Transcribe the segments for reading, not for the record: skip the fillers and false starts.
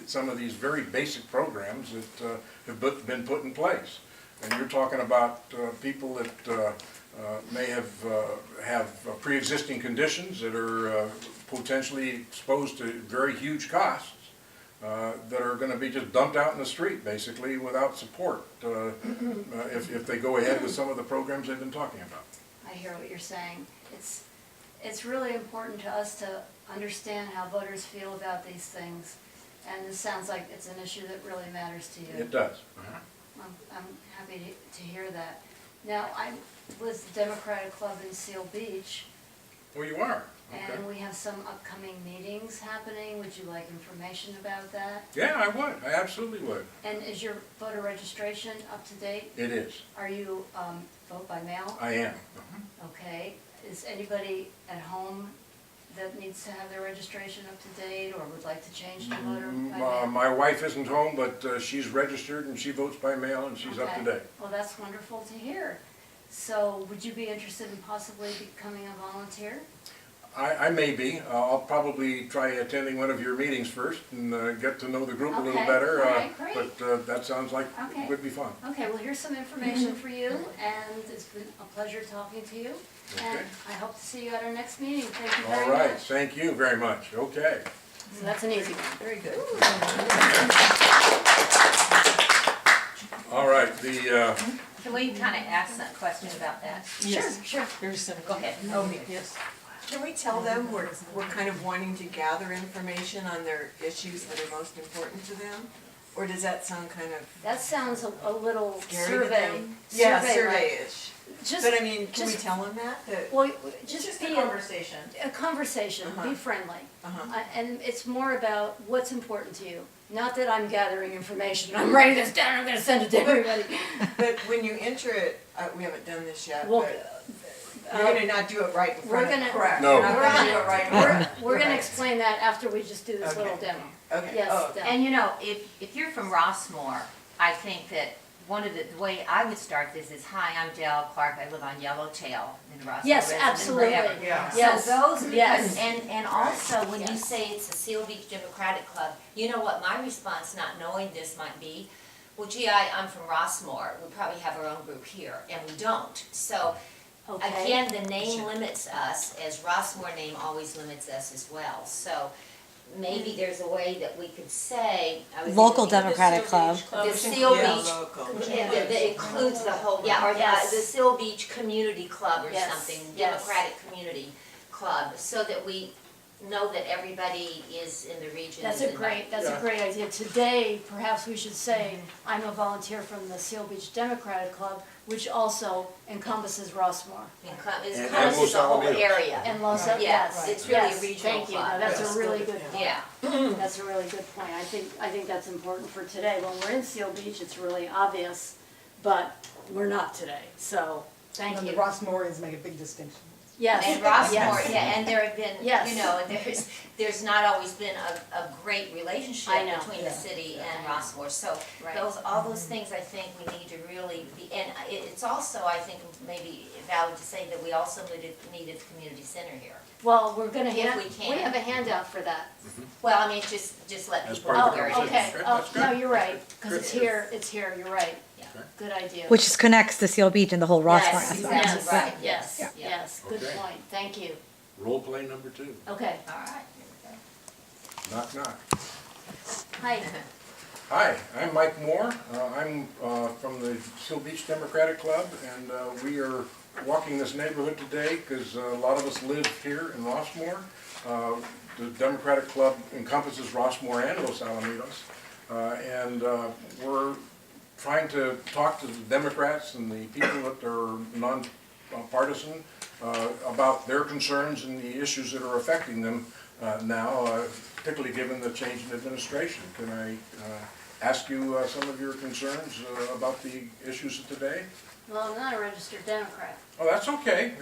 some of these very basic programs that have been put in place. And you're talking about people that may have pre-existing conditions that are potentially exposed to very huge costs that are going to be just dumped out in the street, basically, without support if they go ahead with some of the programs they've been talking about. I hear what you're saying. It's really important to us to understand how voters feel about these things, and this sounds like it's an issue that really matters to you. It does. I'm happy to hear that. Now, I'm with the Democratic Club in Seal Beach, Well, you are. Okay. and we have some upcoming meetings happening. Would you like information about that? Yeah, I would. I absolutely would. And is your voter registration up to date? It is. Are you vote by mail? I am. Okay. Is anybody at home that needs to have their registration up to date or would like to change to voter by mail? My wife isn't home, but she's registered and she votes by mail and she's up to Okay. date. Well, that's wonderful to hear. So would you be interested in possibly becoming a volunteer? I may be. I'll probably try attending one of your meetings first and get to know the group a little Okay, better. all right, great. But that sounds like Okay. it would be fun. Okay, well, here's some information for you, and it's been a pleasure talking to you. And Okay. I hope to see you at our next meeting. Thank you very All right, much. thank you very much. Okay. So that's an easy one. Very good. All right, Can we kind of ask that question about that? Yes. Sure. Very simple. Go ahead. Okay, yes. Can we tell them we're kind of wanting to gather information on their issues that are most important to them? Or does that sound kind of That sounds a little scary to survey. them? Yeah, survey-like. survey-ish. Just, But I mean, can we just- tell them that? well, It's just just a be conversation. a conversation, be Uh-huh. friendly. Uh-huh. And it's more about what's important to you. Not that I'm gathering information, I'm writing this down, I'm gonna send it to everybody. But when you enter it, we haven't done this yet, Well, but you're gonna not do it right in we're front of gonna- Correct. No. You're not We're gonna gonna- do it right in front of We're gonna Right. explain that after we just do this Okay. little demo. Okay. Yes, Oh, Del. And you know, if you're from Rossmore, I think that one of the way I would start this is, hi, I'm Dell Clark, I live on Yellowtail in Rossmore. Yes, resident absolutely. forever. Yeah. Yes, So those, yes. and also when you Yes. say it's a Seal Beach Democratic Club, you know what my response, not knowing this, might be, well, gee, I'm from Rossmore, we probably have our own group here, and we don't. So Okay. again, the name limits us, as Rossmore name always limits us as well. So maybe there's a way that we could say. I was Local thinking Democratic Club. The Seal Yeah, Beach, local. that includes the whole, yeah, or Yes. the Seal Beach Community Club or Yes, something, yes. Democratic Community Club, so that we know that everybody is in the region. That's a great idea. Today, perhaps we should say, I'm a volunteer from the Seal Beach Democratic Club, which also encompasses Rossmore. It And encompasses Los the whole Alamitos. area. And Los, Yeah, yes, it's really a yes, regional thank you. club. No, that's Yes. a really good point. Yeah, That's a really good point. I think that's important for today. When we're in Seal Beach, it's really obvious, but we're not today. So, thank And the you. Rossmorians make a big distinction. Yes, and Rossmore, yes. yeah, and there have been, Yes. you know, there's not always been a great relationship I know. between Yeah. the city and Rossmore. So Right. all those things I think we need to really be, and it's also, I think, maybe valid to say that we also need a community center here. Well, we're gonna If hand, we can. we have a handout for that. Well, I mean, just let As people part know of the where it is. Oh, okay. Good, Oh, that's good. no, you're right, because it's here, you're right. Yeah. Good idea. Which just connects to Seal Beach and the whole Rossmore Yes, aspect. exactly. Yes, Right. yes, Yeah. yes, good Okay. point, thank you. role play number 2. Okay, All right. Knock, knock. hi, Hi, I'm Mike Moore. I'm from the Seal Beach Democratic Club, and we are walking this neighborhood today because a lot of us live here in Rossmore. The Democratic Club encompasses Rossmore and Los Alamitos, and we're trying to talk to the Democrats and the people that are non-partisan about their concerns and the issues that are affecting them now, particularly given the change in administration. Can I ask you some of your concerns about the issues of today? well, I'm not a registered Democrat. Oh, that's okay.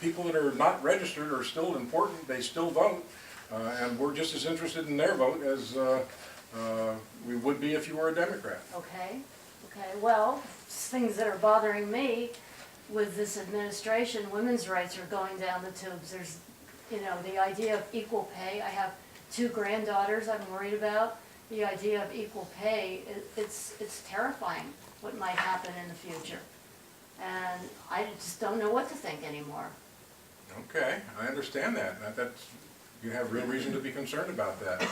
People that are not registered are still important. They still vote. And we're just as interested in their vote as we would be if you were a Democrat. Okay, well, things that are bothering me with this administration, women's rights are going down the tubes. There's, the idea of equal pay. I have 2 granddaughters I'm worried about, the idea of equal pay, it's terrifying what might happen in the future. And I just don't know what to think anymore. Okay, I understand that. That's, you have real reason to be concerned about that.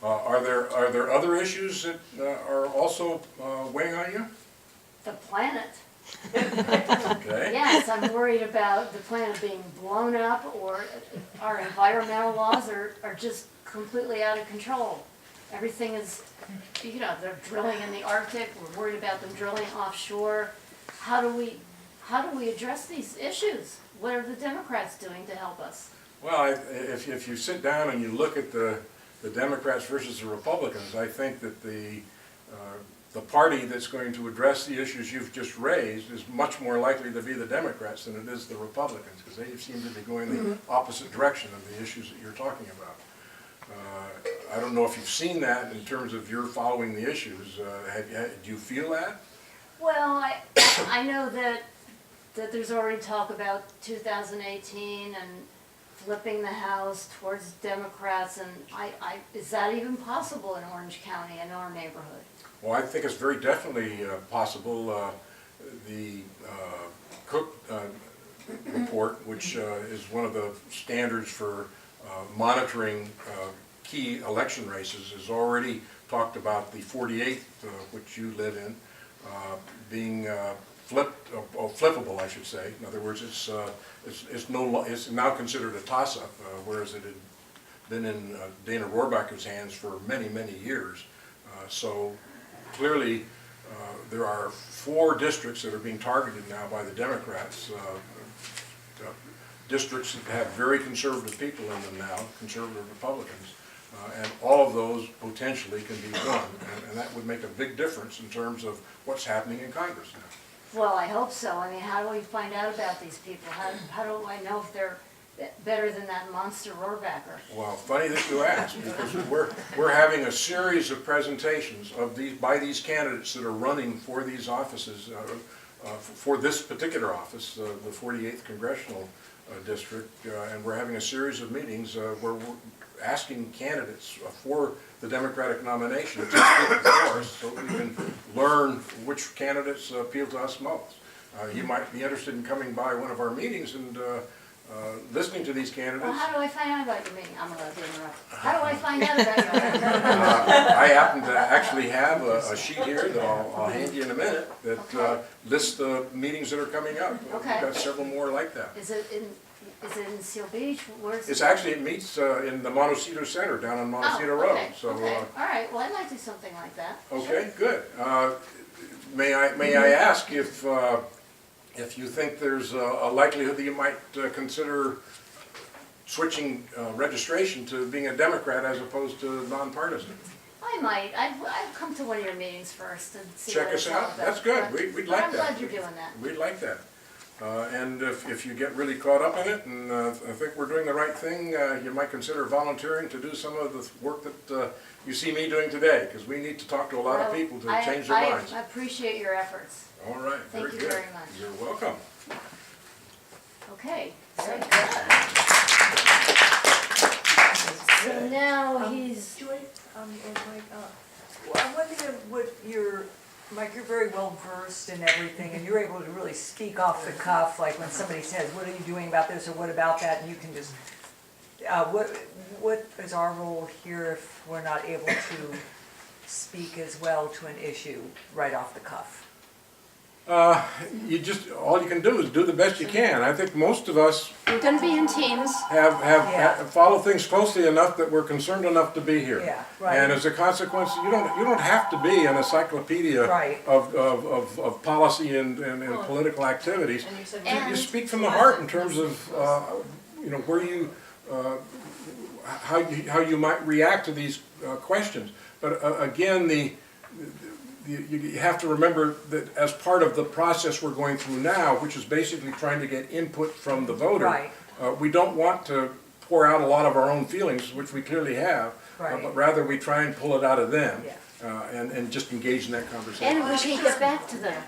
Are there other issues that are also weighing on you? The planet. Okay. Yes, I'm worried about the planet being blown up, or our environmental laws are just completely out of control. Everything is, you know, they're drilling in the Arctic, we're worried about them drilling offshore. How do we address these issues? What are the Democrats doing to help us? Well, if you sit down and you look at the Democrats versus the Republicans, I think that the party that's going to address the issues you've just raised is much more likely to be the Democrats than it is the Republicans, because they seem to be going the opposite direction of the issues that you're talking about. I don't know if you've seen that in terms of your following the issues. Do you feel that? Well, I know that there's already talk about 2018 and flipping the House towards Democrats, and is that even possible in Orange County, in our neighborhood? Well, I think it's very definitely possible. The Cook report, which is one of the standards for monitoring key election races, has already talked about the 48th, which you live in, being flippable, I should say. In other words, it's now considered a toss-up, whereas it had been in Dana Rohrabacher's hands for many, many years. So clearly, there are 4 districts that are being targeted now by the Democrats. Districts that have very conservative people in them now, conservative Republicans, and all of those potentially can be won, and that would make a big difference in terms of what's happening in Congress now. Well, I hope so. I mean, how do we find out about these people? How do I know if they're better than that monster Rohrabacher? Well, funny that you ask, because we're having a series of presentations of by these candidates that are running for these offices, for this particular office, the 48th Congressional District, and we're having a series of meetings where we're asking candidates for the Democratic nomination to speak before us so we can learn which candidates appeal to us most. You might be interested in coming by one of our meetings and listening to these candidates. Well, how do I find out about your meeting? I'm allowed to interrupt. How do I find out about your meeting? I happen to actually have a sheet here that I'll hand you in a minute that Okay. lists the meetings that are coming up. Okay. We've got several more like that. Is it in Seal Beach? Where's It's actually, it meets in the Montecito Center down on Montecito Road. Okay, So, okay. All right, well, I might do something like that. okay, good. May I ask if you think there's a likelihood that you might consider switching registration to being a Democrat as opposed to nonpartisan? I might. I'd come to one of your meetings first and see Check what it's us all out. about. That's good. But- We'd but like I'm that. glad you're doing that. We'd like that. And if you get really caught up in it and I think we're doing the right thing, you might consider volunteering to do some of the work that you see me doing today, because we need to talk to a lot of Well, people to change their minds. I appreciate your efforts. All right, very Thank good. you very much. You're welcome. Okay, very good. So now he's, Joy, or Mike, well, I'm wondering what Mike, you're very well versed in everything, and you're able to really speak off the cuff, like when somebody says, what are you doing about this, or what about that, and you can just, what is our role here if we're not able to speak as well to an issue right off the cuff? All you can do is do the best you can. I think most of us we're gonna be in teams. Yeah. follow things closely enough that we're concerned enough to be here. Yeah, right. And as a consequence, you don't have to be an encyclopedia Right. of policy and political activities. And you said, You speak from the heart in terms of where you how you might react to these questions. But again, you have to remember that as part of the process we're going through now, which is basically trying to get input from the voter, Right. We don't want to pour out a lot of our own feelings, which we clearly have, Right. but rather we try and pull it out of them Yeah. and just engage in that conversation. And we take it back to them.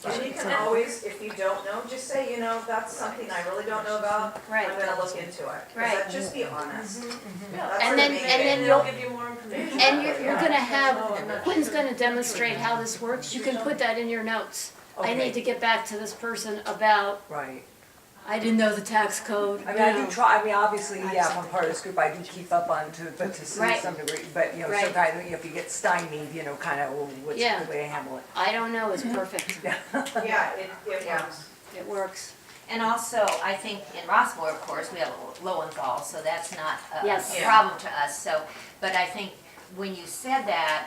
And you can always, if you don't know, just say, you know, that's something I really don't know about, Right. I'm gonna look into it. Right. Just be honest. And then- and then they'll you'll- give you more information. And you're gonna have, Quinn's gonna demonstrate how this works, you can put that in your notes. I Okay. need to get back to this person about, Right. I didn't know the tax code. I mean, I you know. do try, I mean, obviously, yeah, if I'm part of this group, I do keep up on to, but to some Right. degree, but, you know, Right. sometimes, you know, if you get stymied, you know, kind of, well, what's Yeah. the way to handle it? I don't know is perfect, Yeah, it Yeah. works. it works. And also, I think in Rossmore, of course, we have Lowenthal, so that's not Yes. a Yeah. problem to us, so, but I think when you said that,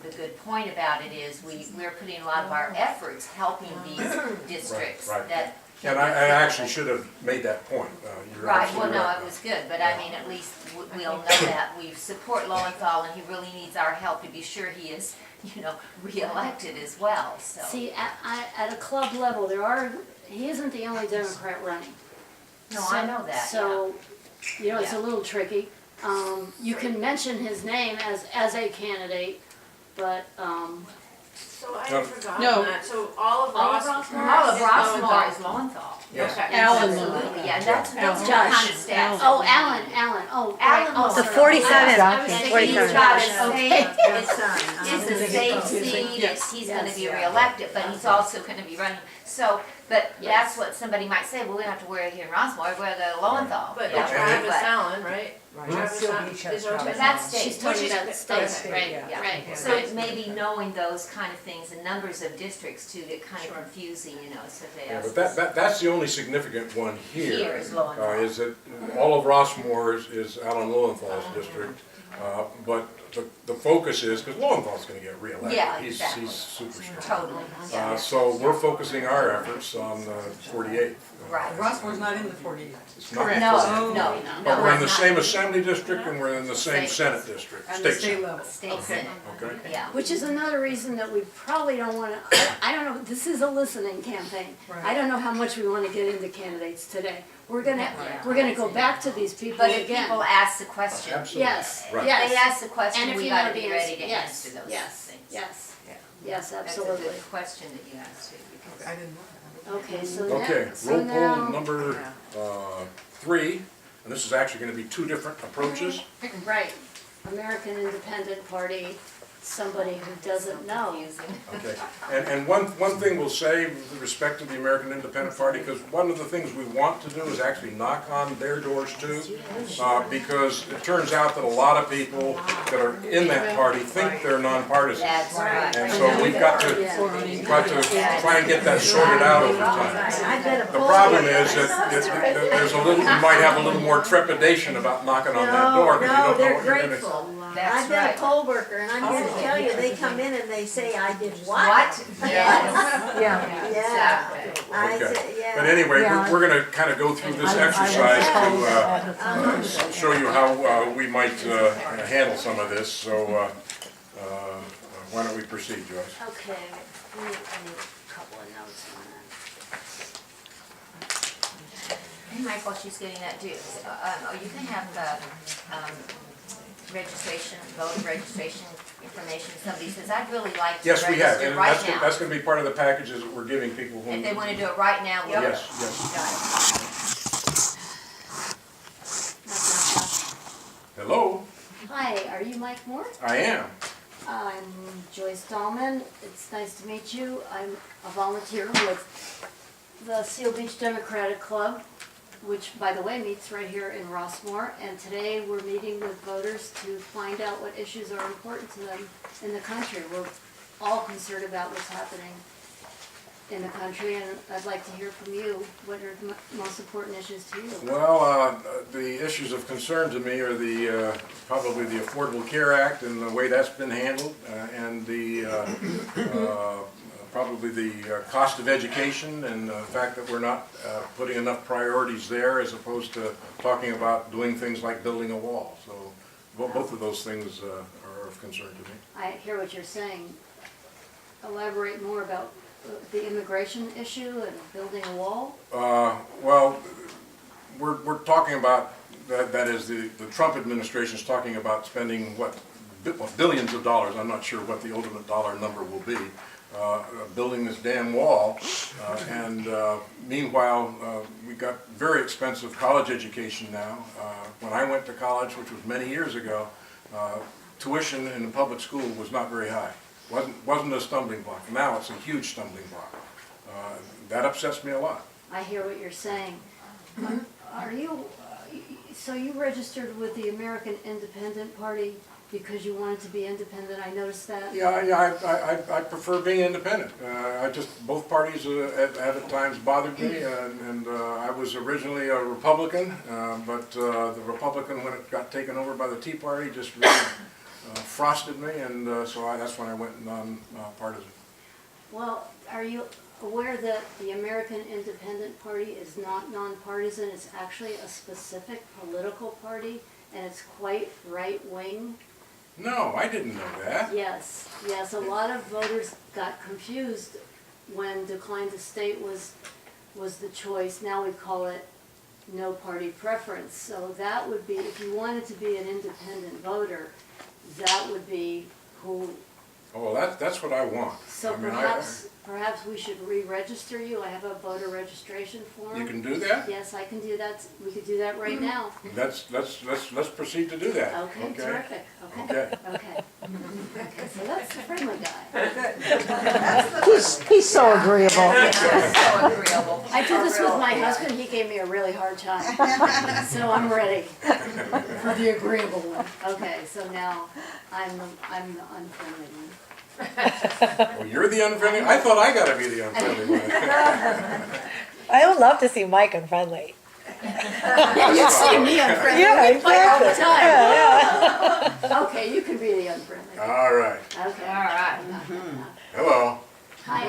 the good point about it is we're putting a lot of our efforts helping these districts right. that. And I actually should have made that point. You're Right, well, absolutely no, right. it was good, but I mean, at least we'll know that we support Lowenthal and he really needs our help to be sure he is, you know, reelected as well, so. See, at a club level, he isn't the only Democrat running. No, I know that, yeah. So, you know, it's a Yeah. little tricky. You can mention his name as a candidate, but, So I No. had forgotten No. that, so all of All of Rossmore. All of is Rossmore Lowenthal. is Lowenthal. Yes. Okay. Absolutely, yeah, and that's those Josh. kind of stats. oh, Alan, oh, right, Alan oh, was The sorry. 47. I was And thinking he's 47. got a Josh. safe, Okay. it's a safe seat, he's gonna be reelected, but he's also gonna be running. So, but that's what somebody might say, well, we don't have to wear it here in Rossmore, we're the Lowenthal. But Yeah, Travis but- Allen, right? Right, Travis Seal Allen Beach has is okay. Travis But that's Allen. state. She's talking Which is- about state, okay. right, Yeah. right. So it's maybe knowing those kind of things and numbers of districts too get kind of Sure. confusing, you know, so they Yeah, ask. but that's the only significant one here. Here is Lowenthal. Is that all of Rossmore is Alan Lowenthal's district. But the focus is, because Lowenthal's gonna get reelected. Yeah, He's exactly. super strong. Totally, yeah, So we're focusing our efforts on 48th. right. Rossmore's not in the 48. It's not Correct. No, 48th. no, But no, we're in the it's same not. assembly district and we're in the same State. senate district, And the state state senate, level. State senate, okay? yeah. Which is another reason that we probably don't wanna, I don't know, this is a listening campaign. I Right. don't know how much we wanna get into candidates today. We're gonna go back to these people But if again. people ask the question, Absolutely. Yes, Right. yes. they ask the And question, if we you gotta wanna be be ready to yes, answer those yes, things. yes, Yeah. yes, That's a absolutely. good question that you asked too, because. I didn't know that. Okay, so Okay, now, so roll call now, number 3, and this is actually gonna be 2 different approaches. right, American Independent Party, somebody who doesn't know. Confusing. Okay, and one thing we'll say with respect to the American Independent Party, because one of the things we want to do is actually knock on their doors too, because it turns out that a lot of people that are in that party think they're nonpartisan. That's right. And so we've got to try and get that sorted out over time. The problem is that there's a little, you might have a little more trepidation about knocking on that door, because you don't know they're what you're gonna. grateful. That's I've been a right. poll worker, and I'm here to tell you, they come in and they say, I did what? What? Yes. Yeah. Yeah. Exactly. I Okay. said, yeah. But anyway, Yeah. we're gonna kind of go through this exercise to show you how we might handle some of this, so why don't we proceed, Joyce? Okay, I need a couple of notes on that. Hey, Mike, while she's getting that, you can have the, registration, voter registration information, somebody says, I'd really like to Yes, we have, register and right that's now. gonna be part of the packages that we're giving people who. If they wanna do it right now, we'll. Yes, yes. Got it. Hello, Hi, are you Mike Moore? I am. I'm Joyce Dahlman. It's nice to meet you. I'm a volunteer with the Seal Beach Democratic Club, which, by the way, meets right here in Rossmore. And today we're meeting with voters to find out what issues are important to them in the country. We're all concerned about what's happening in the country, and I'd like to hear from you. What are the most important issues to you? Well, the issues of concern to me are the, probably the Affordable Care Act and the way that's been handled, and the, probably the cost of education and the fact that we're not putting enough priorities there as opposed to talking about doing things like building a wall. So both of those things are of concern to me. I hear what you're saying. Elaborate more about the immigration issue and building a wall? Well, we're talking about, that is, the Trump administration is talking about spending, what, billions of dollars. I'm not sure what the ultimate dollar number will be, building this damn wall. And meanwhile, we got very expensive college education now. When I went to college, which was many years ago, tuition in the public school was not very high. Wasn't a stumbling block. Now it's a huge stumbling block. That upsets me a lot. I hear what you're saying. Are you, so you registered with the American Independent Party because you wanted to be independent? I noticed that. Yeah, I prefer being independent. Both parties have at times bothered me, and I was originally a Republican, but the Republican, when it got taken over by the Tea Party, just really frosted me, and that's when I went non-partisan. Well, are you aware that the American Independent Party is not nonpartisan? It's actually a specific political party, and it's quite right-wing. No, I didn't know that. Yes, a lot of voters got confused when decline to state was the choice. Now we call it no party preference. So that would be, if you wanted to be an independent voter, that would be who. Oh, well, that's what I want. So I mean, perhaps we should re-register you. I have a voter registration form. you can do that? Yes, I can do that. We could do that right now. Let's proceed to do that. Okay, terrific. Okay. Okay. So that's the friendly guy. He's so agreeable. So agreeable. I did this with my husband. He gave me a really hard time. So I'm ready for the agreeable one. Okay, so now I'm the unfriendly one. Well, you're the unfriendly. I thought I got to be the unfriendly one. I would love to see Mike unfriendly. Yeah, you see me unfriendly. Yeah, We fight all the exactly. time. Okay, you can be the unfriendly. All right. Okay. All right. Hello. Hi.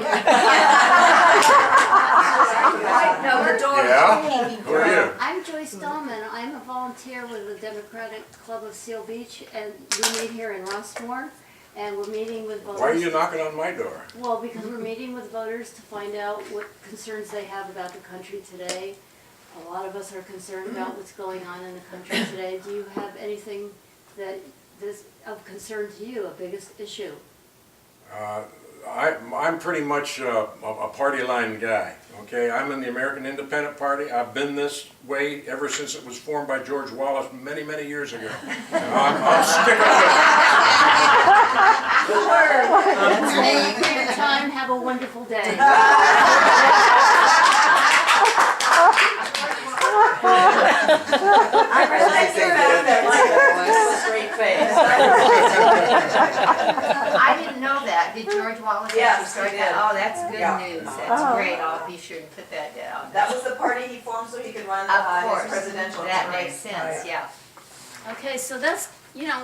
No, the door. Yeah? Who are you? I'm Joyce Dahlman. I'm a volunteer with the Democratic Club of Seal Beach, and we meet here in Rossmore, and we're meeting with voters. Why are you knocking on my door? Well, because we're meeting with voters to find out what concerns they have about the country today. A lot of us are concerned about what's going on in the country today. Do you have anything that is of concern to you, a biggest issue? I'm pretty much a party line guy, okay? I'm in the American Independent Party. I've been this way ever since it was formed by George Wallace many, many years ago. I'm sticking with it. Thank you for your time. Have a wonderful day. I realize you have that straight face. I didn't know that. Did George Wallace actually Yes, start he that? did. Oh, that's good Yeah. news. That's great. I'll be sure to put that down. That was the party he formed so he could run Of his course. presidential That campaign. makes sense, yeah. Okay, so that's,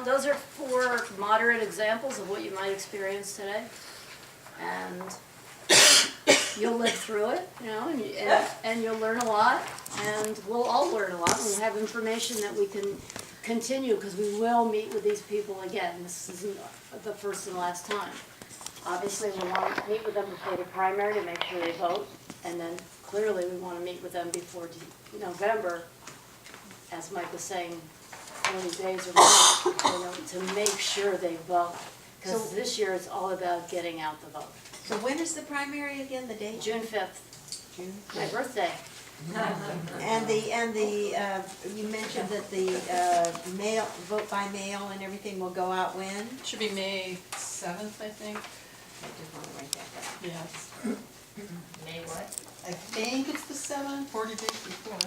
those are 4 moderate examples of what you might experience today. And you'll live through it, and you'll learn a lot, and we'll all learn a lot, and we'll have information that we can continue, because we will meet with these people again. This isn't the first and last time. Obviously, we want to meet with them before the primary to make sure they vote, and then clearly we want to meet with them before November, as Mike was saying, 20 days or more, to make sure they vote. Because this year it's all about getting out the vote. So when is the primary again, the date? June 5th, my birthday. And you mentioned that the mail, vote by mail and everything will go out when? Should be May 7th, I think. I just want to write that down. Yes. May what? I think it's the 7th, 40 days before.